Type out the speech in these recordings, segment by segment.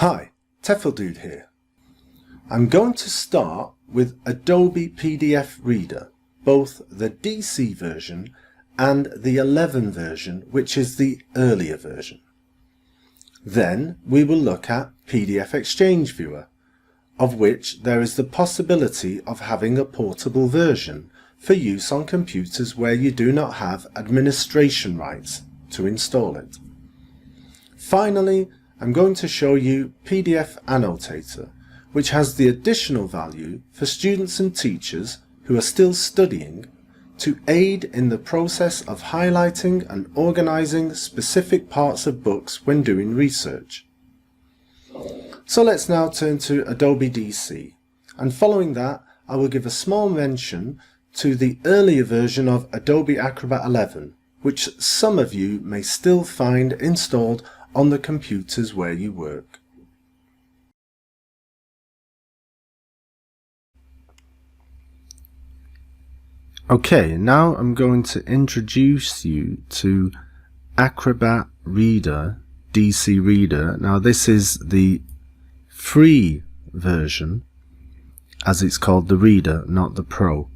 Hi, Tefl-Dude here. I'm going to start with Adobe PDF Reader, both the DC version and the 11 version, which is the earlier version. Then we will look at PDF Exchange Viewer, of which there is the possibility of having a portable version for use on computers where you do not have administration rights to install it. Finally, I'm going to show you PDF Annotator, which has the additional value for students and teachers who are still studying to aid in the process of highlighting and organizing specific parts of books when doing research. So let's now turn to Adobe DC, and following that I will give a small mention to the earlier version of Adobe Acrobat 11, which some of you may still find installed on the computers where you work. Okay, now I'm going to introduce you to Acrobat Reader, DC Reader. Now this is the free version, as it's called, the Reader, not the Pro.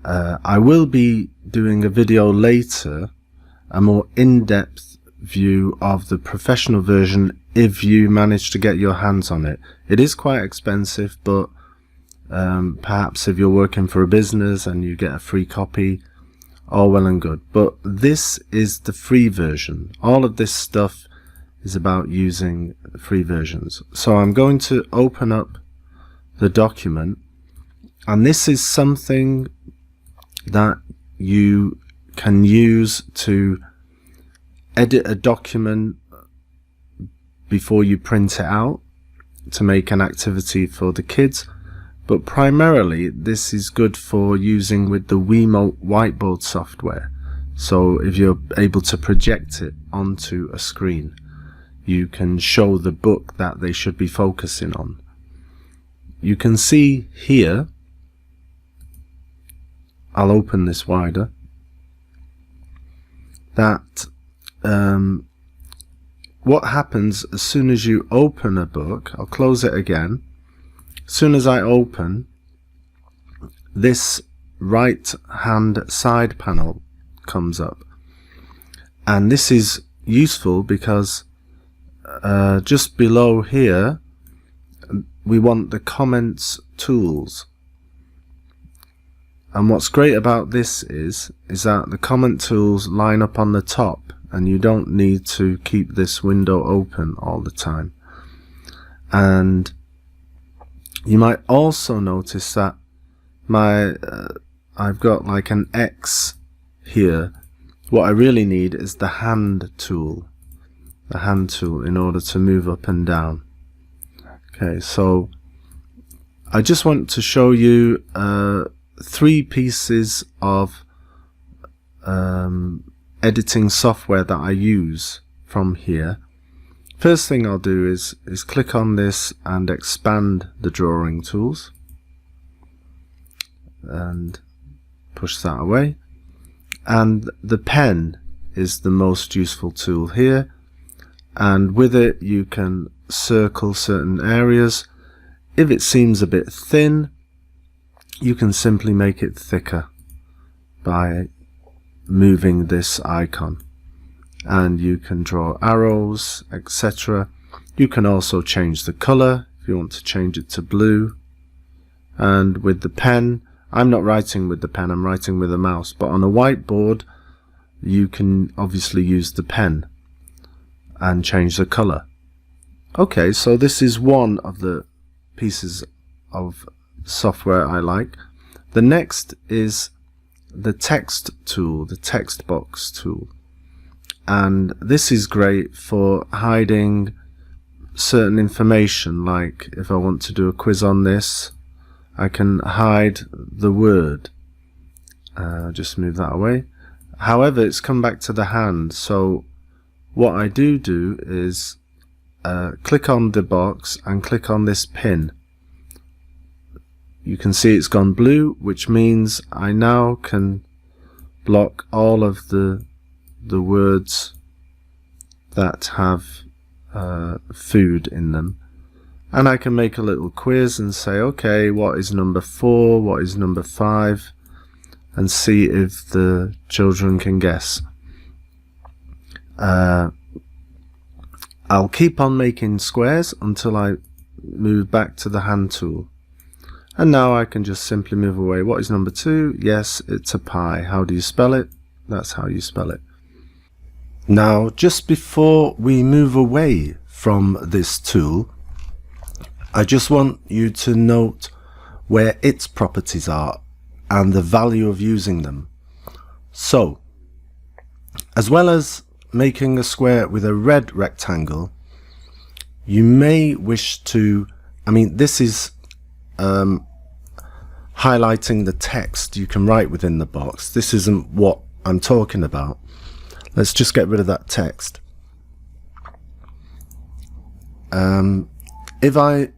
I will be doing a video later, a more in-depth view of the professional version if you manage to get your hands on it. It is quite expensive, but perhaps if you're working for a business and you get a free copy, all well and good. But this is the free version. All of this stuff is about using free versions. So I'm going to open up the document, and this is something that you can use to edit a document before you print it out to make an activity for the kids, but primarily this is good for using with the Whiteboard software. So if you're able to project it onto a screen, you can show the book that they should be focusing on. You can see here, I'll open this wider, that what happens as soon as you open a book, I'll close it again, as soon as I open, this right hand side panel comes up, and this is useful because just below here we want the comments tools. And what's great about this is that the comment tools line up on the top, and you don't need to keep this window open all the time. And you might also notice that I've got like an X here. What I really need is the hand tool in order to move up and down. Okay, so I just want to show you three pieces of editing software that I use from here. First thing I'll do is click on this and expand the drawing tools and push that away. And the pen is the most useful tool here, and with it you can circle certain areas. If it seems a bit thin, you can simply make it thicker by moving this icon, and you can draw arrows, etc. You can also change the color if you want to change it to blue. And with the pen, I'm not writing with the pen, I'm writing with a mouse, but on a whiteboard you can obviously use the pen and change the color. Okay, so this is one of the pieces of software I like. The next is the text tool, the text box tool, and this is great for hiding certain information. Like if I want to do a quiz on this, I can hide the word. Just move that away. However, it's come back to the hand, so what I do is click on the box and click on this pin. You can see it's gone blue, which means I now can block all of the words that have food in them. And I can make a little quiz and say, okay, what is number 4, what is number 5, and see if the children can guess. I'll keep on making squares until I move back to the hand tool. And now I can just simply move away. What is number 2? Yes, it's a pie. How do you spell it? That's how you spell it. Now, just before we move away from this tool, I just want you to note where its properties are and the value of using them. So, as well as making a square with a red rectangle, you may wish to, this is highlighting the text you can write within the box. This isn't what I'm talking about. Let's just get rid of that text. If I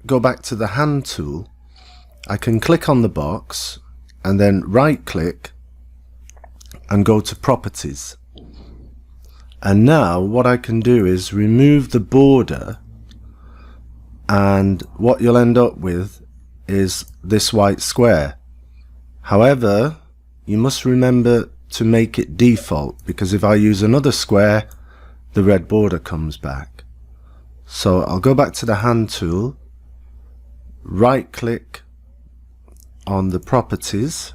go back to the hand tool, I can click on the box and then right click and go to properties. And now what I can do is remove the border, and what you'll end up with is this white square. However, you must remember to make it default, because if I use another square, the red border comes back. So I'll go back to the hand tool, right click on the properties.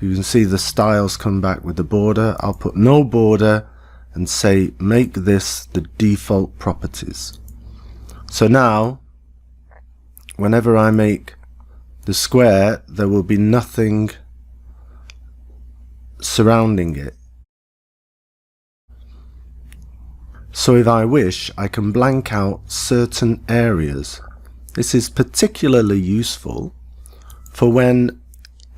You can see the styles come back with the border. I'll put no border and say make this the default properties. So now whenever I make the square, there will be nothing surrounding it. So if I wish, I can blank out certain areas. This is particularly useful for when,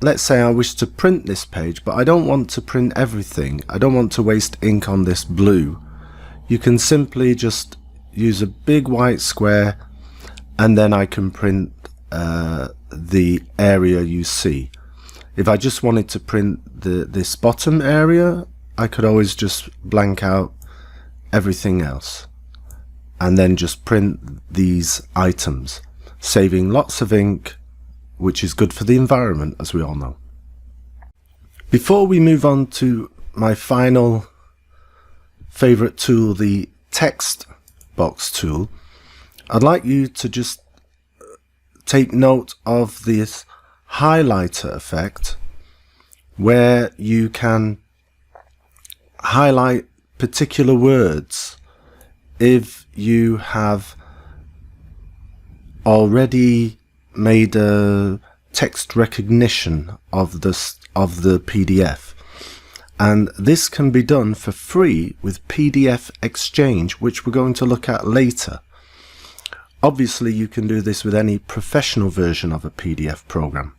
let's say I wish to print this page, but I don't want to print everything. I don't want to waste ink on this blue. You can simply just use a big white square, and then I can print the area you see. If I just wanted to print this bottom area, I could always just blank out everything else and then just print these items, saving lots of ink, which is good for the environment, as we all know. Before we move on to my final favorite tool, the text box tool, I'd like you to just take note of this highlighter effect, where you can highlight particular words if you have already made a text recognition of the PDF. And this can be done for free with PDF Exchange, which we're going to look at later. Obviously you can do this with any professional version of a PDF program,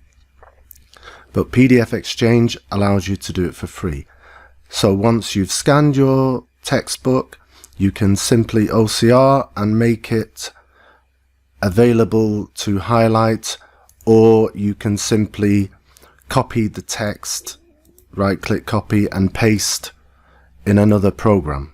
but PDF Exchange allows you to do it for free. So once you've scanned your textbook, you can simply OCR and make it available to highlight, or you can simply copy the text, right click copy and paste in another program.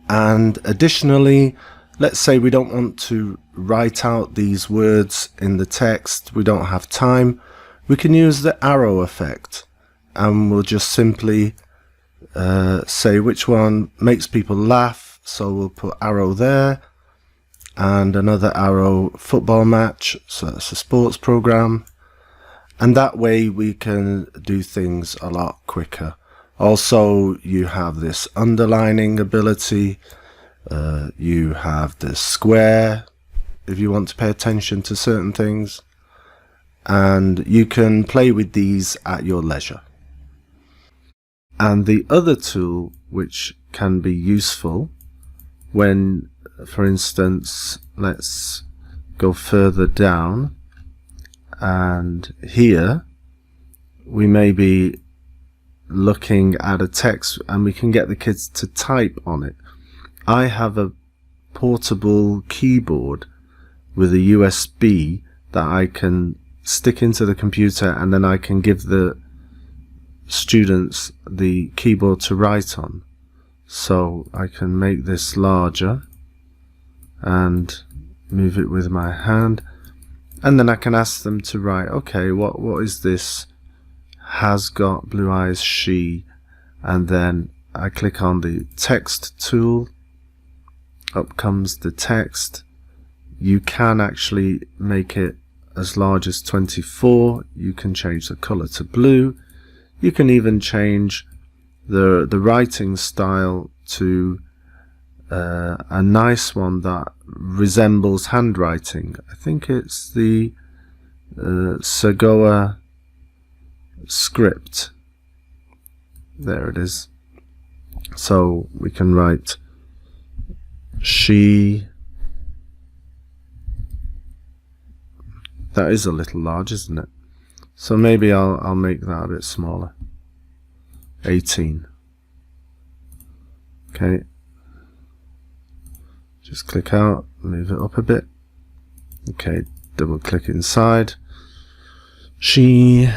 And additionally, let's say we don't want to write out these words in the text, we don't have time, we can use the arrow effect, and we'll just simply say which one makes people laugh. So we'll put arrow there, and another arrow, football match, so that's a sports program, and that way we can do things a lot quicker. Also, you have this underlining ability, you have the square if you want to pay attention to certain things, and you can play with these at your leisure. And the other tool which can be useful when, for instance, let's go further down, and here we may be looking at a text and we can get the kids to type on it. I have a portable keyboard with a USB that I can stick into the computer, and then I can give the students the keyboard to write on. So I can make this larger and move it with my hand, and then I can ask them to write, okay, what is this? Has got blue eyes, she, and then I click on the text tool. Up comes the text. You can actually make it as large as 24. You can change the color to blue. You can even change the writing style to a nice one that resembles handwriting. I think it's the Sagoa script. There it is. So we can write she. That is a little large, isn't it? So maybe I'll make that a bit smaller. 18. Okay. Just click out, move it up a bit. Okay, double click inside. She.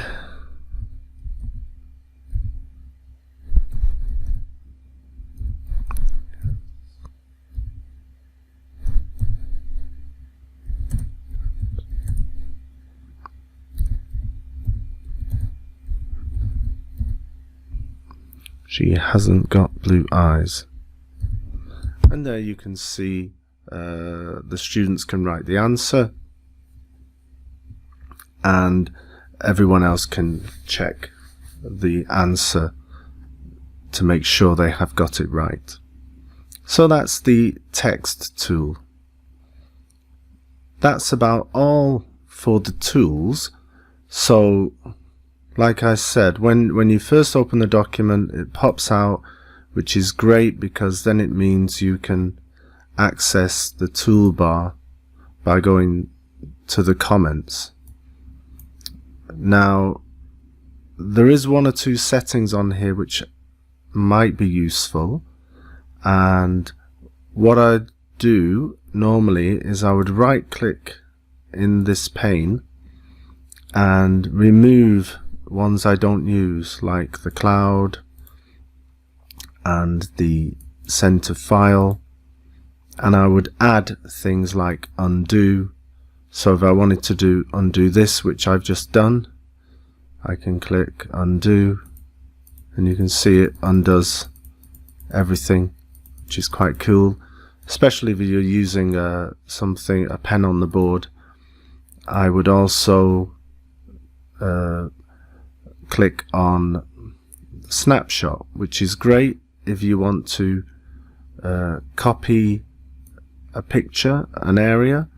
She hasn't got blue eyes. And there you can see the students can write the answer, and everyone else can check the answer to make sure they have got it right. So that's the text tool. That's about all for the tools. So like I said, when you first open the document, it pops out, which is great because then it means you can access the toolbar by going to the comments. Now, there is one or two settings on here which might be useful, and what I do normally is I would right click in this pane and remove ones I don't use, like the cloud and the center file, and I would add things like undo. So if I wanted to undo this, which I've just done, I can click undo, and you can see it undoes everything, which is quite cool, especially if you're using a pen on the board. I would also click on snapshot, which is great if you want to copy a picture, an area,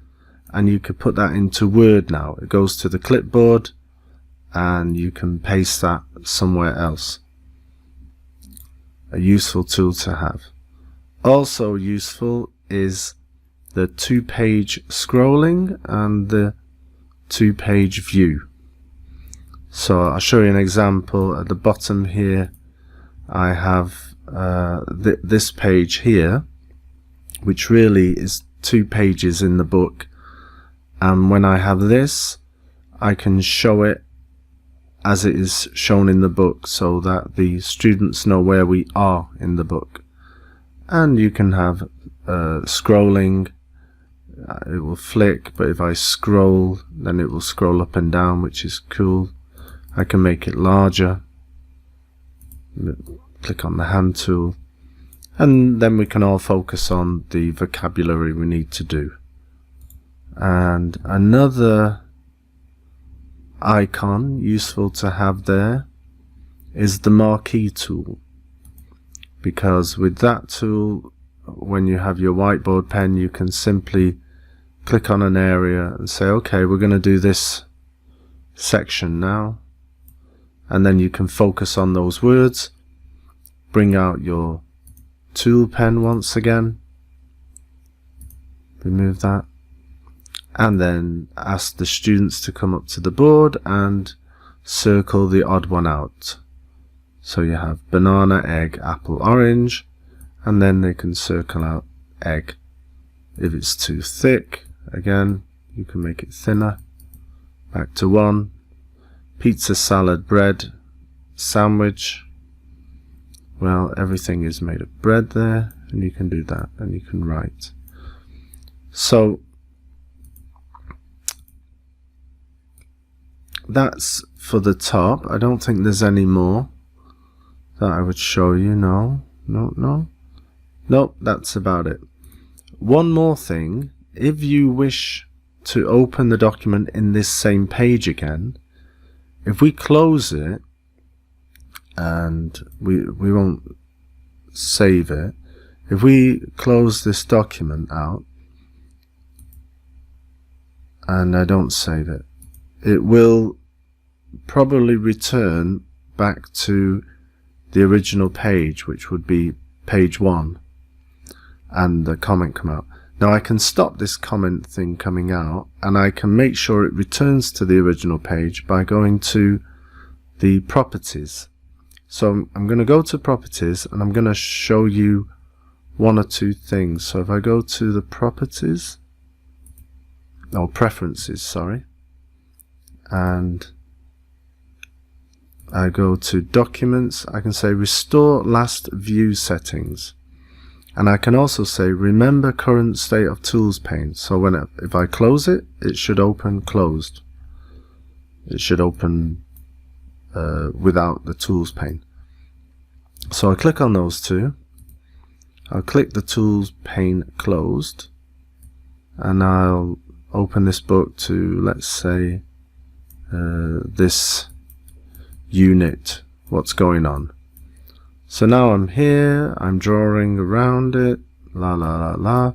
and you could put that into Word now. It goes to the clipboard and you can paste that somewhere else. A useful tool to have. Also useful is the 2-page scrolling and the 2-page view. So I'll show you an example. At the bottom here I have this page here, which really is 2 pages in the book, and when I have this, I can show it as it is shown in the book so that the students know where we are in the book. And you can have scrolling. It will flick, but if I scroll, then it will scroll up and down, which is cool. I can make it larger. Click on the hand tool, and then we can all focus on the vocabulary we need to do. And another icon useful to have there is the marquee tool, because with that tool, when you have your whiteboard pen, you can simply click on an area and say, okay, we're going to do this section now, and then you can focus on those words. Bring out your tool pen once again, remove that, and then ask the students to come up to the board and circle the odd one out. So you have banana, egg, apple, orange, and then they can circle out egg. If it's too thick, again, you can make it thinner. Back to 1. Pizza, salad, bread, sandwich. Well, everything is made of bread there, and you can do that, and you can write. So that's for the top. I don't think there's any more that I would show you. Nope, that's about it. One more thing, if you wish to open the document in this same page again, if we close it, and we won't save it, if we close this document out and I don't save it, it will probably return back to the original page, which would be page 1, and the comment come out. Now I can stop this comment thing coming out, and I can make sure it returns to the original page by going to the properties. So I'm going to go to properties, and I'm going to show you one or two things. So if I go to the properties, or preferences, sorry, and I go to documents, I can say restore last view settings, and I can also say remember current state of tools pane. So if I close it, it should open closed. It should open without the tools pane. So I click on those two. I'll click the tools pane closed, and I'll open this book to, let's say, this unit, what's going on. So now I'm here, I'm drawing around it, la la la la,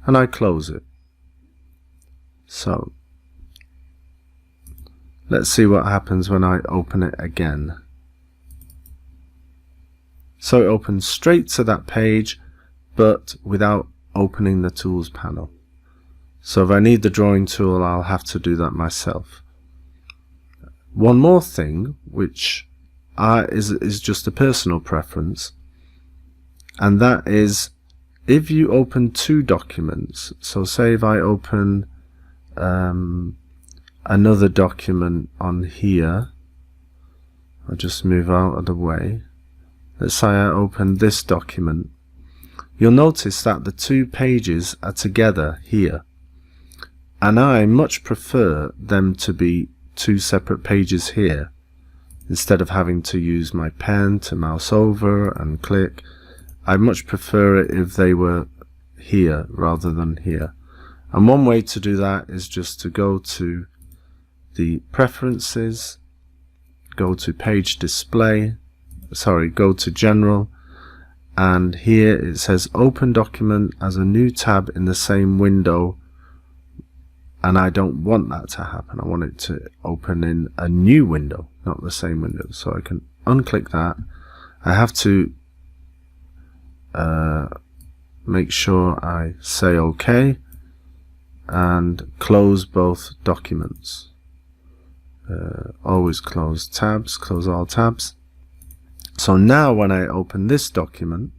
and I close it. So let's see what happens when I open it again. So it opens straight to that page, but without opening the tools panel. So if I need the drawing tool, I'll have to do that myself. One more thing, which is just a personal preference, and that is if you open two documents. So say if I open another document on here, I'll just move out of the way. Let's say I open this document. You'll notice that the two pages are together here, and I much prefer them to be two separate pages here, instead of having to use my pen to mouse over and click. I much prefer it if they were here rather than here. And one way to do that is just to go to the preferences, go to page display, go to general, and here it says open document as a new tab in the same window, and I don't want that to happen. I want it to open in a new window, not the same window. So I can unclick that. I have to make sure I say OK and close both documents. Always close tabs, close all tabs. So now when I open this document,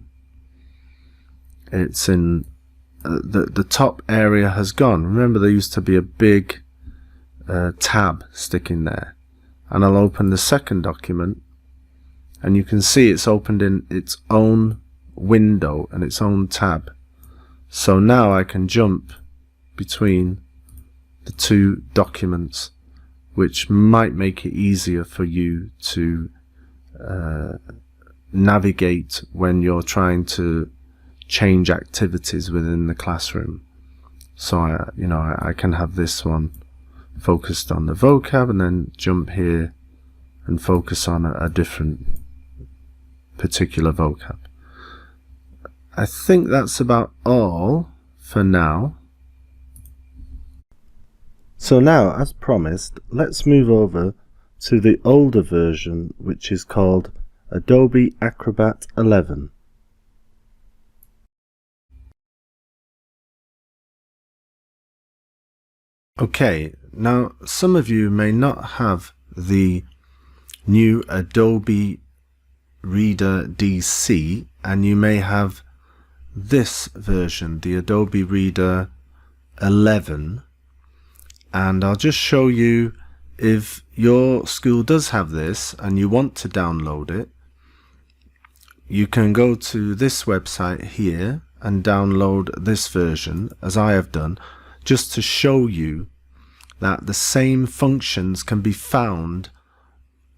it's in the top area has gone. Remember, there used to be a big tab sticking there, and I'll open the second document, and you can see it's opened in its own window and its own tab. So now I can jump between the two documents, which might make it easier for you to navigate when you're trying to change activities within the classroom. So I can have this one focused on the vocab, and then jump here and focus on a different particular vocab. I think that's about all for now. So now, as promised, let's move over to the older version, which is called Adobe Acrobat 11. Okay, now some of you may not have the new Adobe Reader DC, and you may have this version, the Adobe Reader 11, and I'll just show you, if your school does have this and you want to download it, you can go to this website here and download this version, as I have done, just to show you that the same functions can be found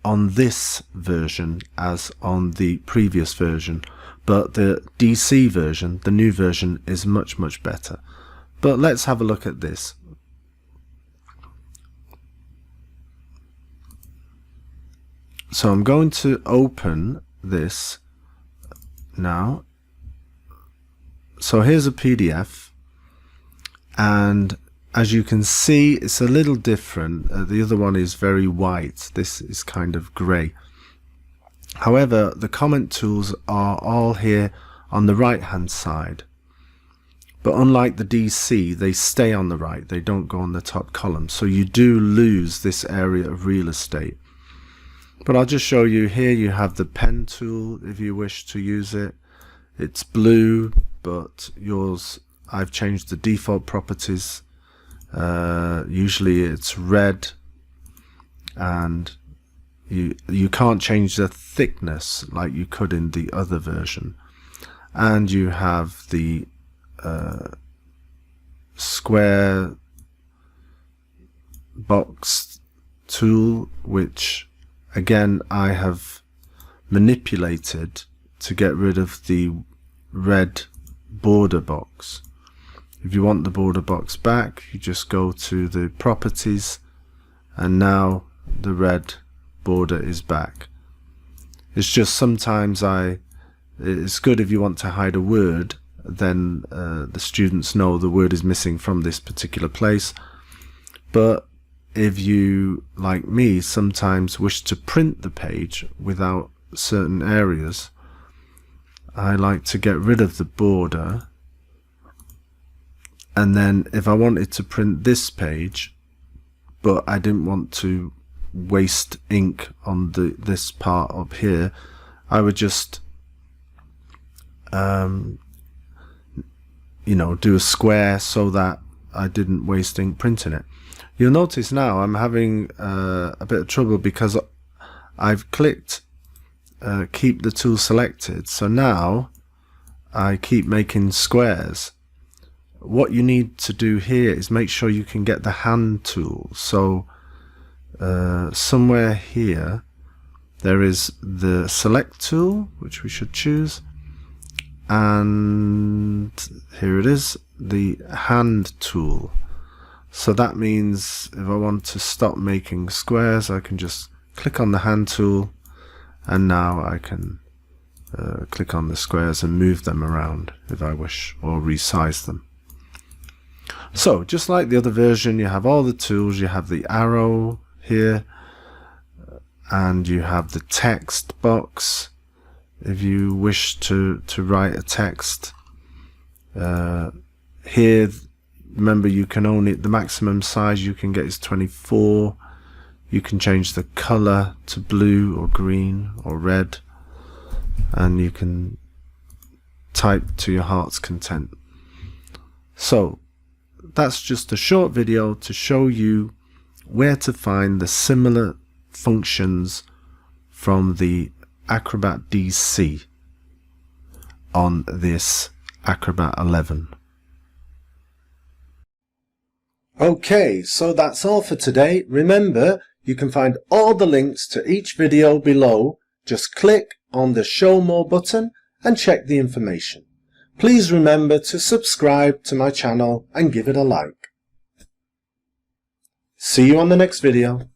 on this version as on the previous version, but the DC version, the new version, is much better. But let's have a look at this. So I'm going to open this now. So here's a PDF, and as you can see, it's a little different. The other one is very white. This is kind of grey. However, the comment tools are all here on the right hand side. But unlike the DC, they stay on the right. They don't go on the top column. So you do lose this area of real estate. But I'll just show you here. You have the pen tool if you wish to use it. It's blue, but yours, I've changed the default properties. Usually it's red, and you can't change the thickness like you could in the other version. And you have the square box tool, which again I have manipulated to get rid of the red border box. If you want the border box back, you just go to the properties, and now the red border is back. It's just sometimes it's good if you want to hide a word, then the students know the word is missing from this particular place. But if you, like me, sometimes wish to print the page without certain areas, I like to get rid of the border. And then if I wanted to print this page, but I didn't want to waste ink on this part up here, I would just you know, do a square so that I didn't waste ink printing it. You'll notice now I'm having a bit of trouble because I've clicked keep the tool selected, so now I keep making squares. What you need to do here is make sure you can get the hand tool. So somewhere here there is the select tool, which we should choose, and here it is, the hand tool. So that means if I want to stop making squares, I can just click on the hand tool, and now I can click on the squares and move them around if I wish, or resize them. So just like the other version, you have all the tools. You have the arrow here, and you have the text box if you wish to write a text. Here, remember, you can only, the maximum size you can get is 24. You can change the color to blue or green or red, and you can type to your heart's content. So that's just a short video to show you where to find the similar functions from the Acrobat DC on this Acrobat 11. Okay, so that's all for today. Remember, you can find all the links to each video below. Just click on the Show More button and check the information. Please remember to subscribe to my channel and give it a like. See you on the next video.